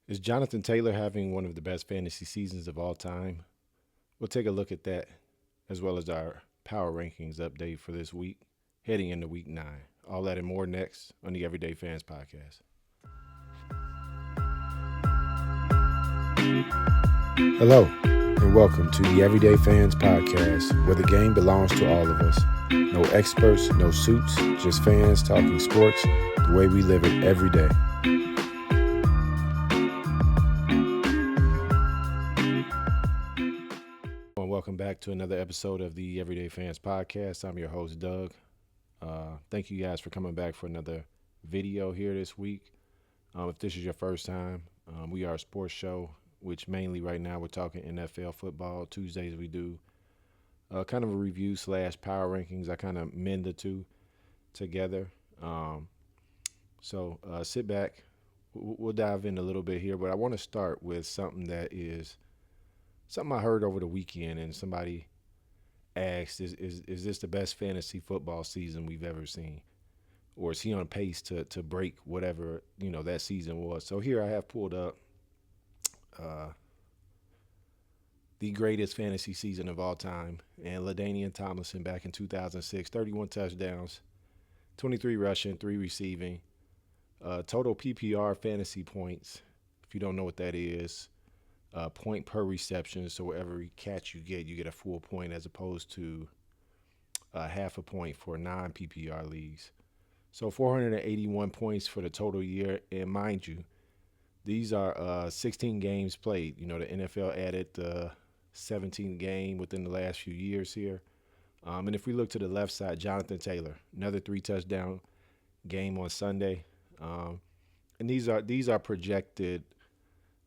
Is Jonathan Taylor having one of the best fantasy seasons of all time? We'll take a look at that as well as our power rankings update for this week, heading into week 9. All that and more next on the Everyday Fans Podcast. Hello, and welcome to the Everyday Fans Podcast, where the game belongs to all of us. No experts, no suits, just fans talking sports the way we live it every day. Welcome back to another episode of the Everyday Fans Podcast. I'm your host, Doug. Thank you guys for coming back for another video here this week. If this is your first time, we are a sports show, which mainly right now we're talking NFL football. Tuesdays we do kind of a review / power rankings. I kind of mend the two together. So sit back. We'll dive in a little bit here, but I want to start with something that is something I heard over the weekend, and somebody asked, is this the best fantasy football season we've ever seen? Or is he on pace to break whatever, that season was? So here I have pulled up the greatest fantasy season of all time. And LaDainian Tomlinson back in 2006, 31 touchdowns, 23 rushing, 3 receiving. Total PPR fantasy points, if you don't know what that is, point per reception. So every catch you get a full point as opposed to half a point for non-PPR leagues. So 481 points for the total year. And mind you, these are 16 games played. The NFL added the 17th game within the last few years here. And if we look to the left side, Jonathan Taylor, another 3 touchdown game on Sunday. And these are projected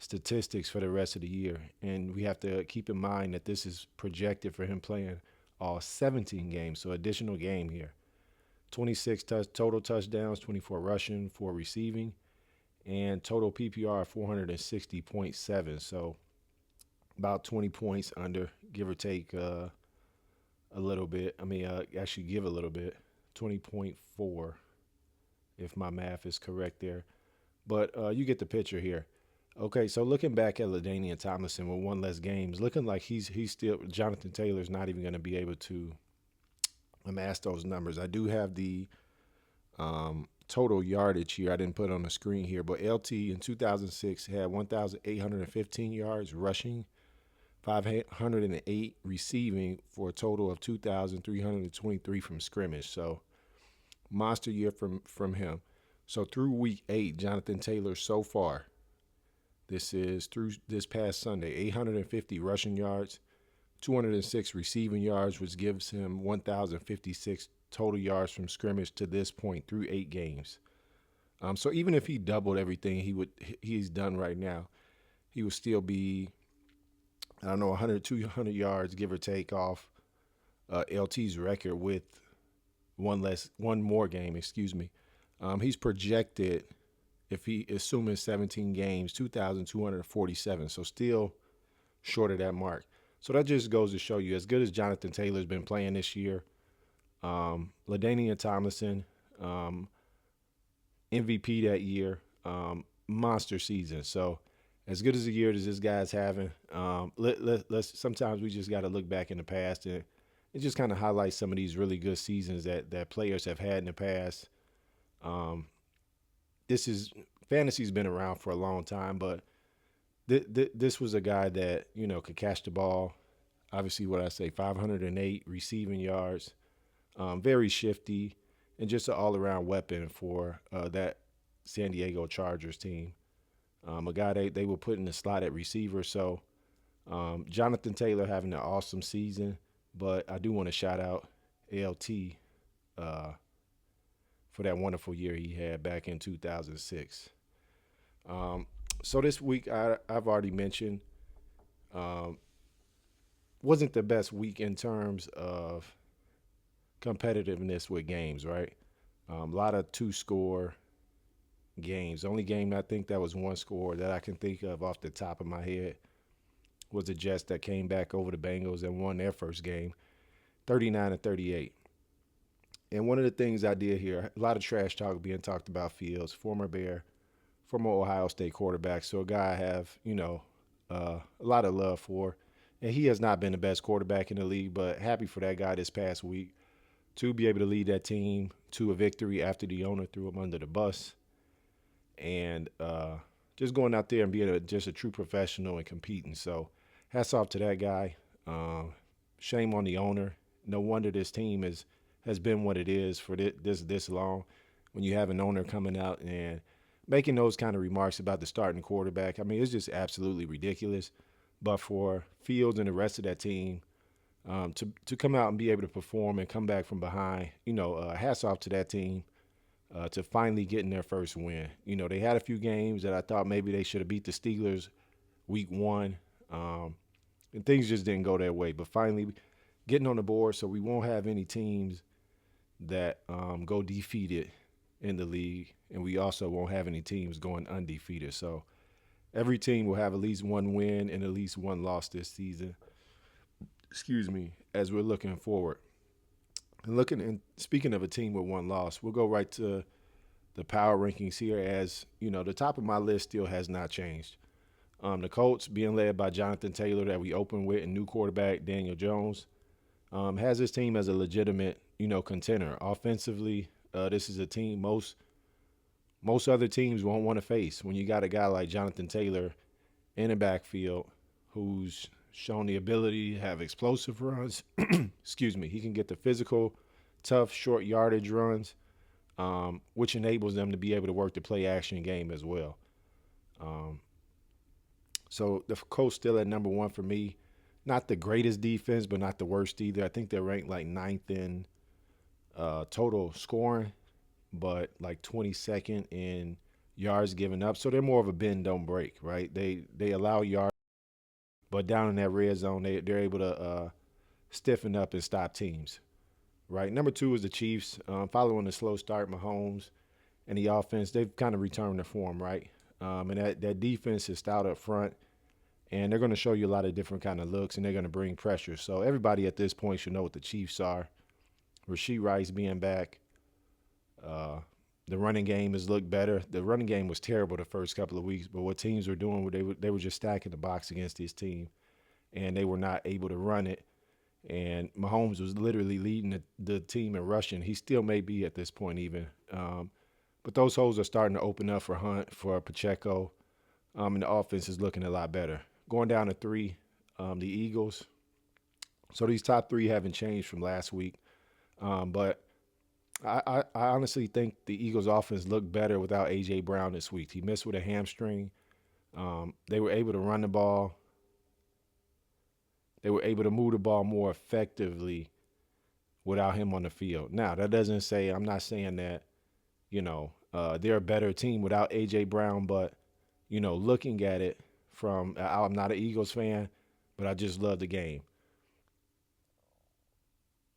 statistics for the rest of the year. And we have to keep in mind that this is projected for him playing all 17 games. So additional game here. 26 total touchdowns, 24 rushing, 4 receiving, and total PPR 460.7. So about 20 points under, give or take a little bit. Actually give a little bit. 20.4, if my math is correct there. But you get the picture here. Okay, so looking back at LaDainian Tomlinson with one less games, looking like he's still, Jonathan Taylor's not even going to be able to amass those numbers. I do have the total yardage here. I didn't put it on the screen here, but LT in 2006 had 1,815 yards rushing, 508 receiving for a total of 2,323 from scrimmage. So monster year from him. So through week 8, Jonathan Taylor so far, this is through this past Sunday, 850 rushing yards, 206 receiving yards, which gives him 1,056 total yards from scrimmage to this point through 8 games. So even if he doubled everything he's done right now, he would still be, 100, 200 yards, give or take, off LT's record with one more game. He's projected, if he assuming 17 games, 2,247. So still short of that mark. So that just goes to show you, as good as Jonathan Taylor's been playing this year, LaDainian Tomlinson, MVP that year, monster season. So as good as a year as this guy's having, let's sometimes we just got to look back in the past and it just kind of highlight some of these really good seasons that players have had in the past. Fantasy's been around for a long time, but this was a guy that, could catch the ball. Obviously, 508 receiving yards, very shifty, and just an all-around weapon for that San Diego Chargers team. A guy they will put in the slot at receiver. So Jonathan Taylor having an awesome season, but I do want to shout out ALT for that wonderful year he had back in 2006. So this week, I've already mentioned, wasn't the best week in terms of competitiveness with games, right? A lot of 2-score games. The only game I think that was 1 score that I can think of off the top of my head was the Jets that came back over the Bengals and won their first game, 39-38. And one of the things I did here, a lot of trash talk being talked about Fields, former Bear, former Ohio State quarterback. So a guy I have, a lot of love for. And he has not been the best quarterback in the league, but happy for that guy this past week to be able to lead that team to a victory after the owner threw him under the bus. And just going out there and being just a true professional and competing. So hats off to that guy. Shame on the owner. No wonder this team has been what it is for this long. When you have an owner coming out and making those kind of remarks about the starting quarterback, I mean, it's just absolutely ridiculous. But for Fields and the rest of that team to come out and be able to perform and come back from behind, hats off to that team to finally getting their first win. They had a few games that I thought maybe they should have beat the Steelers week one, and things just didn't go their way. But finally getting on the board, so we won't have any teams that go defeated in the league, and we also won't have any teams going undefeated. So every team will have at least one win and at least one loss this season. Excuse me, as we're looking forward. And speaking of a team with one loss, we'll go right to the power rankings here. As the top of my list still has not changed. The Colts, being led by Jonathan Taylor, that we opened with, and new quarterback Daniel Jones, has his team as a legitimate, contender. Offensively, this is a team most other teams won't want to face when you got a guy like Jonathan Taylor in the backfield who's shown the ability to have explosive runs. Excuse me. He can get the physical, tough, short yardage runs, which enables them to be able to work the play action game as well. So the Colts still at number one for me. Not the greatest defense, but not the worst either. I think they're ranked like ninth in total scoring, but like 22nd in yards given up. So they're more of a bend, don't break, right? They allow yards, but down in that red zone, they're able to stiffen up and stop teams, right? Number two is the Chiefs. Following the slow start, Mahomes and the offense, they've kind of returned to form, right? And that defense is stout up front, and they're going to show you a lot of different kind of looks, and they're going to bring pressure. So everybody at this point should know what the Chiefs are. Rashee Rice being back. The running game has looked better. The running game was terrible the first couple of weeks, but what teams were doing, they were just stacking the box against this team, and they were not able to run it. And Mahomes was literally leading the team in rushing. He still may be at this point even. But those holes are starting to open up for Hunt, for Pacheco, and the offense is looking a lot better. Going down to three, the Eagles. So these top three haven't changed from last week, but I honestly think the Eagles' offense looked better without A.J. Brown this week. He missed with a hamstring. They were able to run the ball. They were able to move the ball more effectively without him on the field. Now, that doesn't say, I'm not saying that, they're a better team without A.J. Brown, but, looking at it from, I'm not an Eagles fan, but I just love the game.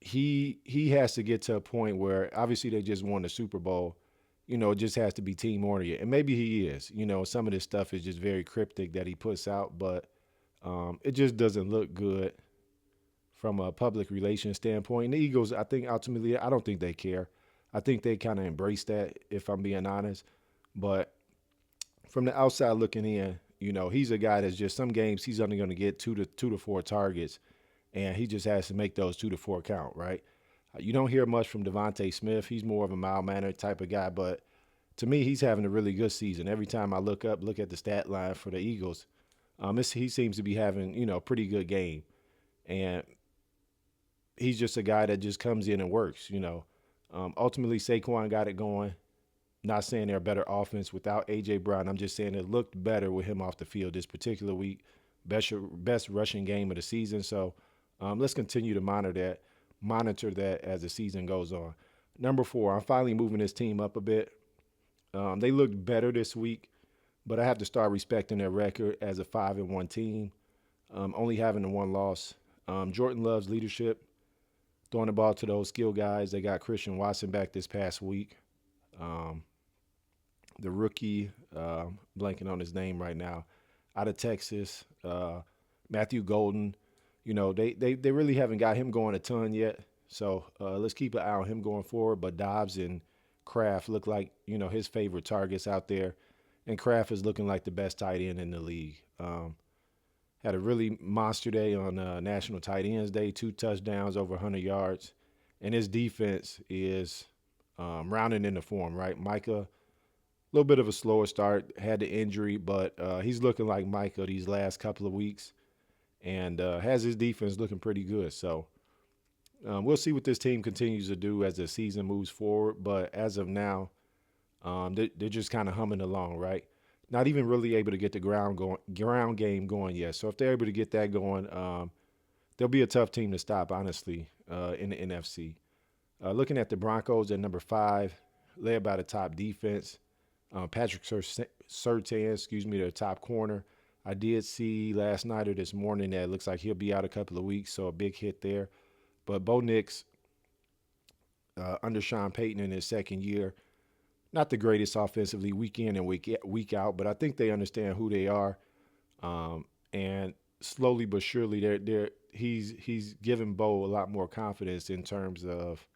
He has to get to a point where obviously they just won the Super Bowl. It just has to be team oriented. And maybe he is. Some of this stuff is just very cryptic that he puts out, but it just doesn't look good from a public relations standpoint. And the Eagles, I think ultimately, I don't think they care. I think they kind of embrace that, if I'm being honest. But from the outside looking in, he's a guy that's just some games he's only going to get two to four targets, and he just has to make those 2 to 4 count, right? You don't hear much from Devontae Smith. He's more of a mild-mannered type of guy, but to me, he's having a really good season. Every time I look at the stat line for the Eagles, he seems to be having, a pretty good game. And he's just a guy that just comes in and works, Ultimately, Saquon got it going. Not saying they're a better offense without A.J. Brown. I'm just saying it looked better with him off the field this particular week. Best rushing game of the season. So let's continue to monitor that as the season goes on. Number 4, I'm finally moving this team up a bit. They looked better this week, but I have to start respecting their record as a 5-1 team, only having the one loss. Jordan Love's leadership, throwing the ball to those skill guys. They got Christian Watson back this past week. The rookie, blanking on his name right now, out of Texas, Matthew Golden. They really haven't got him going a ton yet. So let's keep an eye on him going forward. But Dobbs and Kraft look like, his favorite targets out there. and Kraft is looking like the best tight end in the league. Had a really monster day on National Tight Ends Day, 2 touchdowns, over 100 yards. And his defense is rounding into form, right? Micah, a little bit of a slower start, had the injury, but he's looking like Micah these last couple of weeks and has his defense looking pretty good. So we'll see what this team continues to do as the season moves forward. But as of now, they're just kind of humming along, right? Not even really able to get the ground game going yet. So if they're able to get that going, they'll be a tough team to stop, honestly, in the NFC. Looking at the Broncos at number 5, led by the top defense, Patrick Surtain, their top corner. I did see last night or this morning that it looks like he'll be out a couple of weeks, so a big hit there. But Bo Nix, under Sean Payton in his second year, not the greatest offensively week in and week out, but I think they understand who they are, and slowly but surely he's giving Bo a lot more confidence in terms of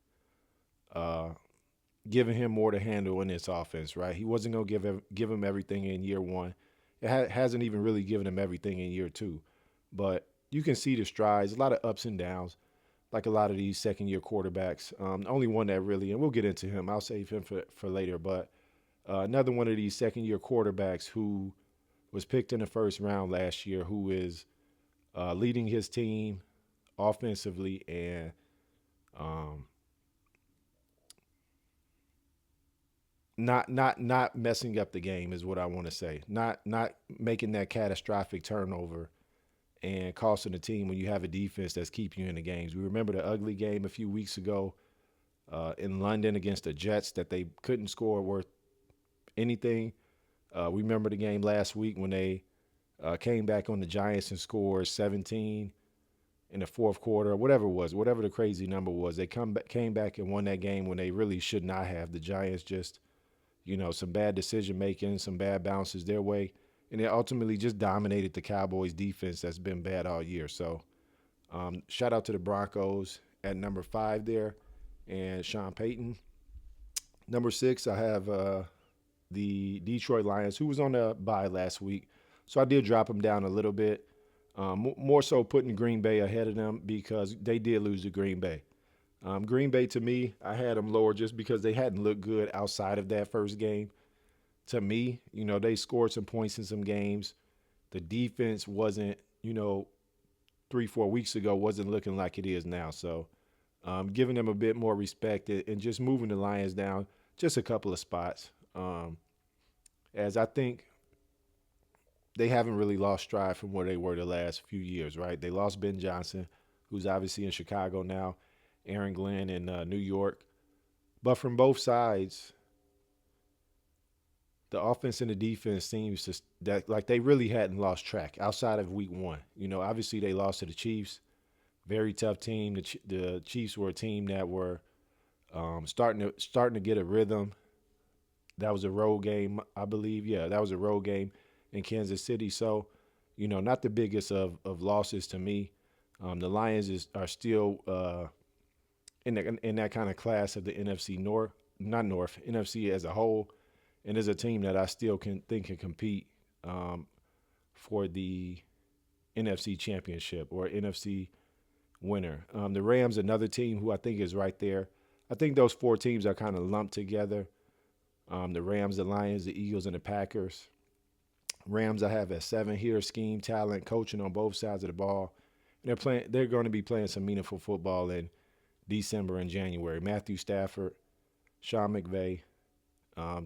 giving him more to handle in this offense. Right, he wasn't gonna give him everything in year one. It hasn't even really given him everything in year two, but you can see the strides, a lot of ups and downs, like a lot of these second year quarterbacks. Only one that really, and we'll get into him. I'll save him for later. But another one of these second year quarterbacks who was picked in the first round last year, who is leading his team offensively and um, not messing up the game is what I want to say. Not making that catastrophic turnover and costing the team when you have a defense that's keeping you in the games. We remember the ugly game a few weeks ago in London against the Jets that they couldn't score worth anything. We remember the game last week when they came back on the Giants and scored 17 in the fourth quarter, or whatever it was, whatever the crazy number was. They came back and won that game when they really should not have. The Giants just, some bad decision making, some bad bounces their way, and they ultimately just dominated the Cowboys defense that's been bad all year. So shout out to the Broncos at number 5 there and Sean Payton. Number 6, I have the Detroit Lions, who was on the bye last week. So I did drop them down a little bit, more so putting Green Bay ahead of them because they did lose to Green Bay. Green Bay, to me, I had them lower just because they hadn't looked good outside of that first game. To me, they scored some points in some games. The defense wasn't, 3-4 weeks ago, wasn't looking like it is now. So giving them a bit more respect and just moving the Lions down just a couple of spots. As I think they haven't really lost stride from where they were the last few years, right? They lost Ben Johnson, who's obviously in Chicago now, Aaron Glenn in New York. But from both sides, the offense and the defense seems that like they really hadn't lost track outside of week one. Obviously they lost to the Chiefs, very tough team. The Chiefs were a team that were starting to get a rhythm. That was a road game, I believe. Yeah, that was a road game in Kansas City. So, not the biggest of losses to me. The Lions are still in that kind of class of the NFC North, not North, NFC as a whole. And is a team that I still can compete for the NFC Championship or NFC winner. The Rams, another team who I think is right there. I think those 4 teams are kind of lumped together. The Rams, the Lions, the Eagles, and the Packers. Rams I have at 7 here, scheme, talent, coaching on both sides of the ball. And they're going to be playing some meaningful football in December and January. Matthew Stafford, Sean McVay,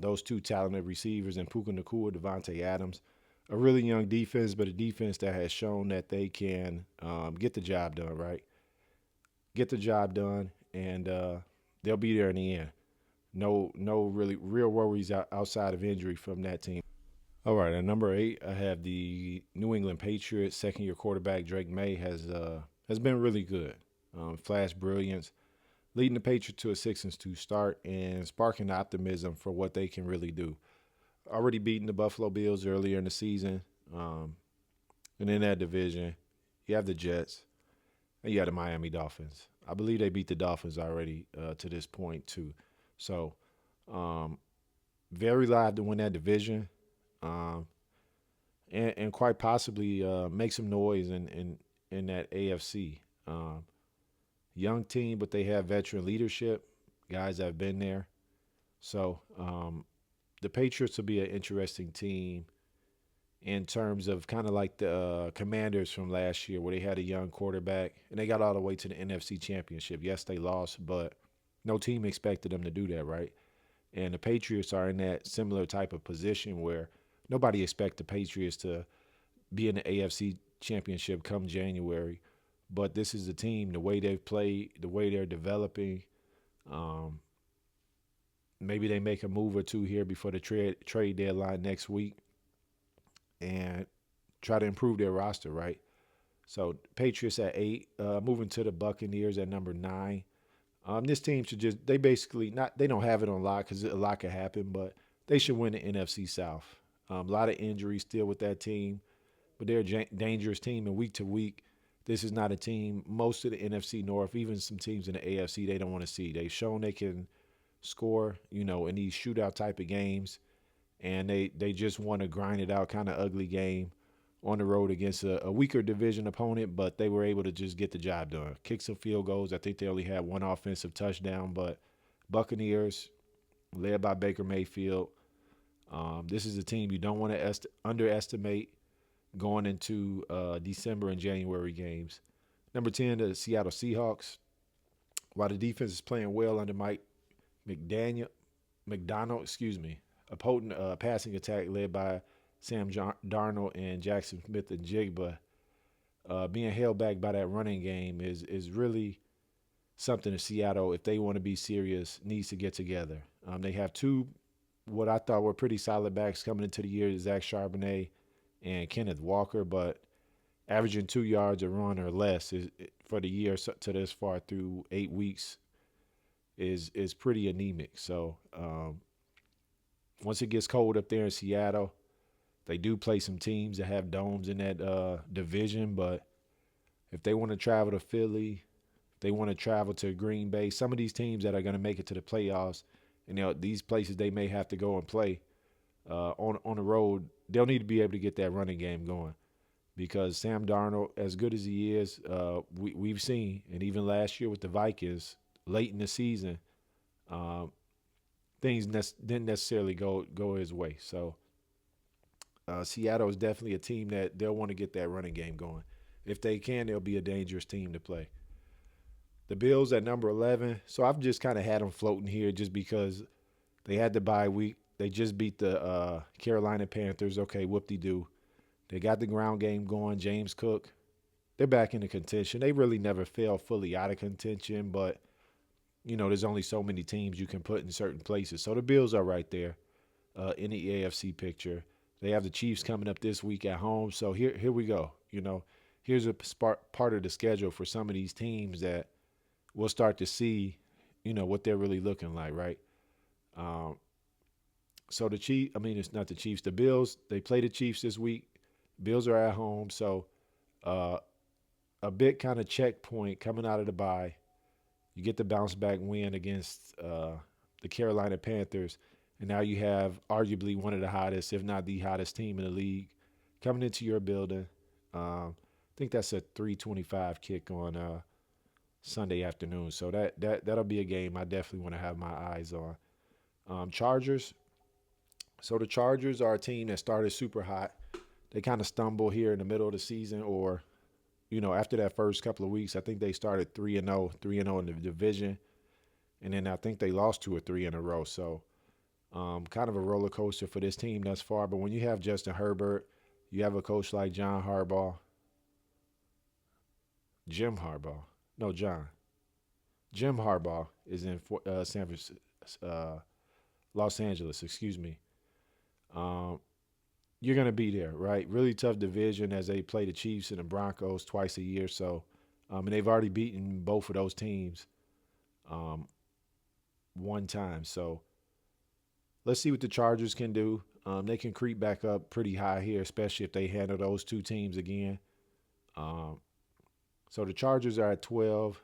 those 2 talented receivers, and Puka Nacua, Devontae Adams. A really young defense, but a defense that has shown that they can get the job done, right? Get the job done, and they'll be there in the end. No really real worries outside of injury from that team. All right, at number 8, I have the New England Patriots. Second-year quarterback Drake May has been really good. Flash brilliance, leading the Patriots to a 6-2 start and sparking optimism for what they can really do. Already beating the Buffalo Bills earlier in the season. And in that division, you have the Jets and you have the Miami Dolphins. I believe they beat the Dolphins already to this point too. So very live to win that division. um, and quite possibly make some noise in that AFC. Young team, but they have veteran leadership, guys that have been there. So the Patriots will be an interesting team in terms of kind of like the Commanders from last year, where they had a young quarterback and they got all the way to the NFC Championship. Yes, they lost, but no team expected them to do that, right? And the Patriots are in that similar type of position where nobody expect the Patriots to be in the AFC Championship come January. But this is the team, the way they've played, the way they're developing. Um, Maybe they make a move or two here before the trade deadline next week and try to improve their roster, right? So Patriots at 8, moving to the Buccaneers at number 9. This team should just they basically not they don't have it on lock because a lot could happen, but they should win the NFC South. A lot of injuries still with that team, but they're a dangerous team. And week to week, this is not a team. Most of the NFC North, even some teams in the AFC, they don't want to see. They've shown they can score, in these shootout type of games, and they just want to grind it out, kind of ugly game on the road against a weaker division opponent, but they were able to just get the job done. Kick some field goals. I think they only had one offensive touchdown, but Buccaneers, led by Baker Mayfield, this is a team you don't want to underestimate going into December and January games. Number 10, the Seattle Seahawks. While the defense is playing well under Mike McDonald, a potent passing attack led by Sam Darnold and Jackson Smith and Jigba, being held back by that running game is really something that Seattle, if they want to be serious, needs to get together. They have two, what I thought were pretty solid backs coming into the year, Zach Charbonnet and Kenneth Walker, but averaging 2 yards a run or less for the year to this far through 8 weeks is pretty anemic. So once it gets cold up there in Seattle, they do play some teams that have domes in that division, but if they want to travel to Philly, they want to travel to Green Bay, some of these teams that are going to make it to the playoffs, and these places they may have to go and play on the road, they'll need to be able to get that running game going. Because Sam Darnold, as good as he is, we've seen, and even last year with the Vikings, late in the season, things didn't necessarily go his way. So Seattle is definitely a team that they'll want to get that running game going. If they can, they'll be a dangerous team to play. The Bills at number 11. So I've just kind of had them floating here just because they had the bye week. They just beat the Carolina Panthers. Okay, whoop-de-doo. They got the ground game going. James Cook, they're back into contention. They really never fell fully out of contention, but, there's only so many teams you can put in certain places. So the Bills are right there in the AFC picture. They have the Chiefs coming up this week at home. So here we go. Here's a part of the schedule for some of these teams that we'll start to see, what they're really looking like, right? So it's not the Chiefs. The Bills, they play the Chiefs this week. Bills are at home, so a big kind of checkpoint coming out of the bye. You get the bounce back win against the Carolina Panthers, and now you have arguably one of the hottest, if not the hottest team in the league coming into your building. I think that's a 3:25 kick on Sunday afternoon, so that'll be a game I definitely want to have my eyes on. Chargers. So the Chargers are a team that started super hot. They kind of stumble here in the middle of the season, or after that first couple of weeks. I think they started 3-0 in the division, and then I think they lost 2 or 3 in a row. So kind of a roller coaster for this team thus far. But when you have Justin Herbert, you have a coach like Jim Harbaugh, Jim Harbaugh is in Los Angeles, excuse me. You're going to be there, right? Really tough division as they play the Chiefs and the Broncos twice a year. So, and they've already beaten both of those teams one time. So let's see what the Chargers can do. They can creep back up pretty high here, especially if they handle those two teams again. So the Chargers are at 12.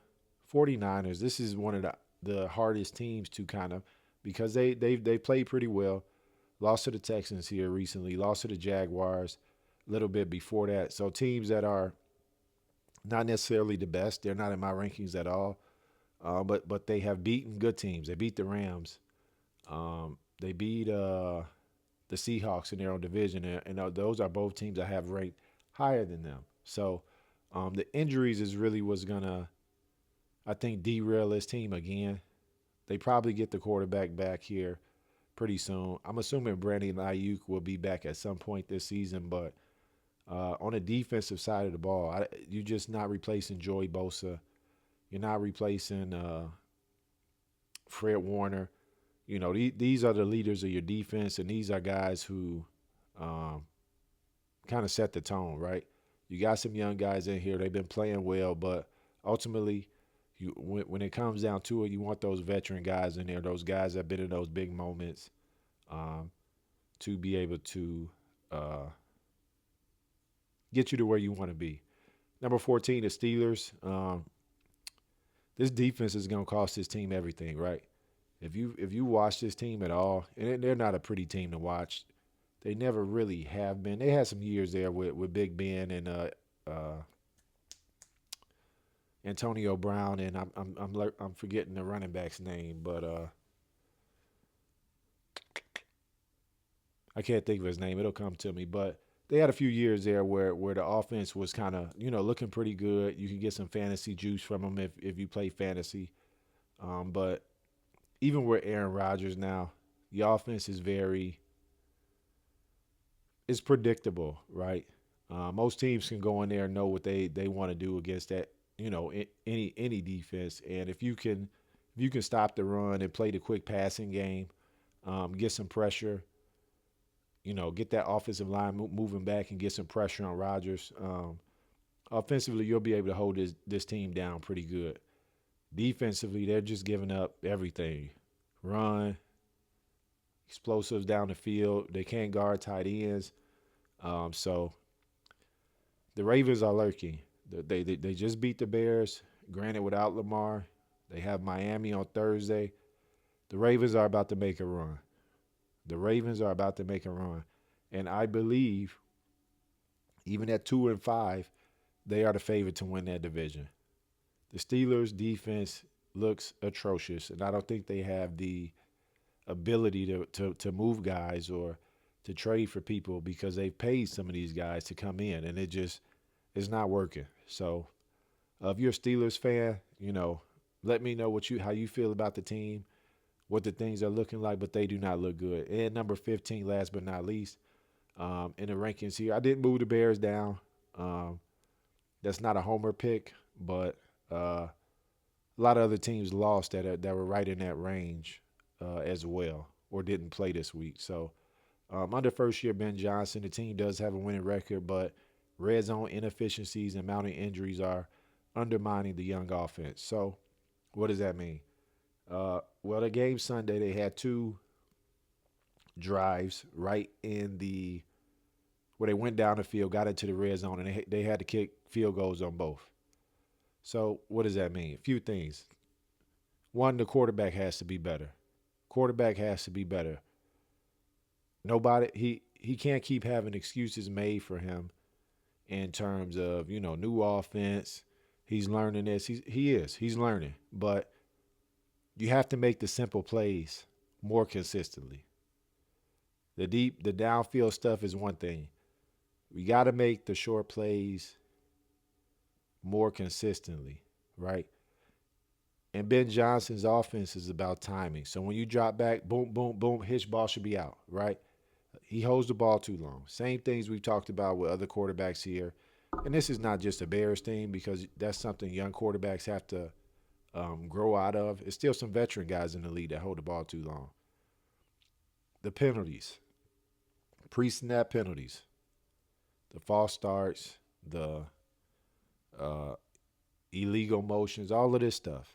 49ers, this is one of the hardest teams to kind of, because they played pretty well. Lost to the Texans here recently. Lost to the Jaguars a little bit before that. So teams that are not necessarily the best. They're not in my rankings at all. But they have beaten good teams. They beat the Rams. They beat the Seahawks in their own division, and those are both teams I have ranked higher than them. So the injuries is really what's gonna, I think, derail this team again. They probably get the quarterback back here pretty soon. I'm assuming Brandon Ayuk will be back at some point this season, but on the defensive side of the ball, you're just not replacing Joey Bosa. You're not replacing Fred Warner. These are the leaders of your defense, and these are guys who um, kind of set the tone, right? You got some young guys in here. They've been playing well, but ultimately, when it comes down to it, you want those veteran guys in there, those guys that have been in those big moments, um, to be able to uh, get you to where you want to be. Number 14, the Steelers. This defense is going to cost this team everything, right? If you watch this team at all, and they're not a pretty team to watch, they never really have been. They had some years there with Big Ben and uh, Antonio Brown, and I'm forgetting the running back's name, but I can't think of his name. It'll come to me. But they had a few years there where the offense was kind of looking pretty good. You can get some fantasy juice from them if you play fantasy. But even with Aaron Rodgers now, the offense is very it's predictable, right? Most teams can go in there and know what they want to do against that, any defense. And if you can stop the run and play the quick passing game, get some pressure, get that offensive line moving back and get some pressure on Rodgers. Offensively, you'll be able to hold this team down pretty good. Defensively, they're just giving up everything. Run, explosives down the field. They can't guard tight ends. So the Ravens are lurking. They just beat the Bears, granted without Lamar. They have Miami on Thursday. The Ravens are about to make a run. The Ravens are about to make a run. And I believe, even at 2-5, they are the favorite to win that division. The Steelers' defense looks atrocious, and I don't think they have the ability to move guys or to trade for people because they've paid some of these guys to come in, and it just is not working. So, if you're a Steelers fan, let me know how you feel about the team, what the things are looking like, but they do not look good. And number 15, last but not least, in the rankings here, I didn't move the Bears down. That's not a homer pick, but a lot of other teams lost that were right in that range as well, or didn't play this week. So under first year Ben Johnson, the team does have a winning record, but red zone inefficiencies and mounting injuries are undermining the young offense. So what does that mean? Well, the game Sunday, they had two drives right in the where they went down the field, got into the red zone, and they had to kick field goals on both. So what does that mean? A few things. One, the quarterback has to be better. Quarterback has to be better. Nobody he can't keep having excuses made for him in terms of, new offense. He's learning this. He's learning. But you have to make the simple plays more consistently. The downfield stuff is one thing. We got to make the short plays more consistently, right? And Ben Johnson's offense is about timing. So when you drop back, boom, boom, boom, his ball should be out, right? He holds the ball too long. Same things we've talked about with other quarterbacks here. And this is not just a Bears thing because that's something young quarterbacks have to grow out of. It's still some veteran guys in the league that hold the ball too long. The penalties, pre-snap penalties, the false starts, the illegal motions, all of this stuff.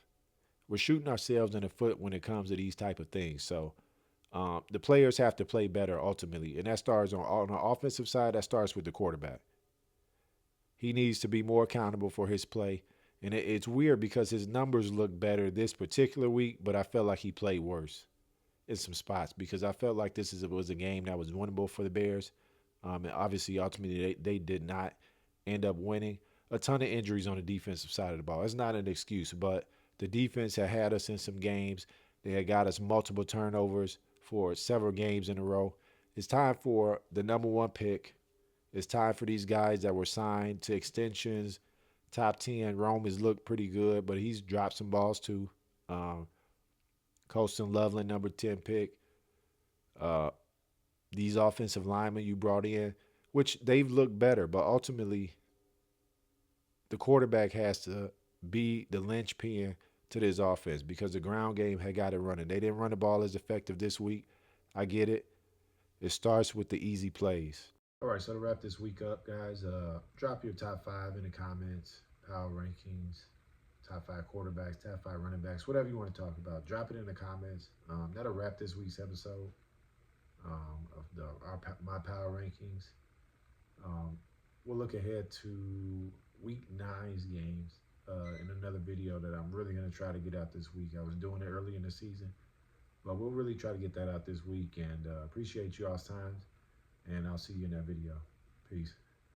We're shooting ourselves in the foot when it comes to these type of things. So the players have to play better ultimately, and that starts on the offensive side. That starts with the quarterback. He needs to be more accountable for his play, and it's weird because his numbers look better this particular week, but I felt like he played worse. in some spots because I felt like was a game that was winnable for the Bears. And obviously, ultimately, they did not end up winning. A ton of injuries on the defensive side of the ball. It's not an excuse, but the defense had us in some games. They had got us multiple turnovers for several games in a row. It's time for the number one pick. It's time for these guys that were signed to extensions. Top 10. Rome has looked pretty good, but he's dropped some balls too. Um, Colston Loveland, number 10 pick. Uh, these offensive linemen you brought in, which they've looked better, but ultimately the quarterback has to be the linchpin to this offense because the ground game had got it running. They didn't run the ball as effective this week. I get it. It starts with the easy plays. All right, so to wrap this week up, guys, drop your top five in the comments, power rankings, top five quarterbacks, top five running backs, whatever you want to talk about. Drop it in the comments. That'll wrap this week's episode of my power rankings. Um, we'll look ahead to week nine's games in another video that I'm really going to try to get out this week. I was doing it early in the season, but we'll really try to get that out this week. And appreciate you all's time, and I'll see you in that video. Peace.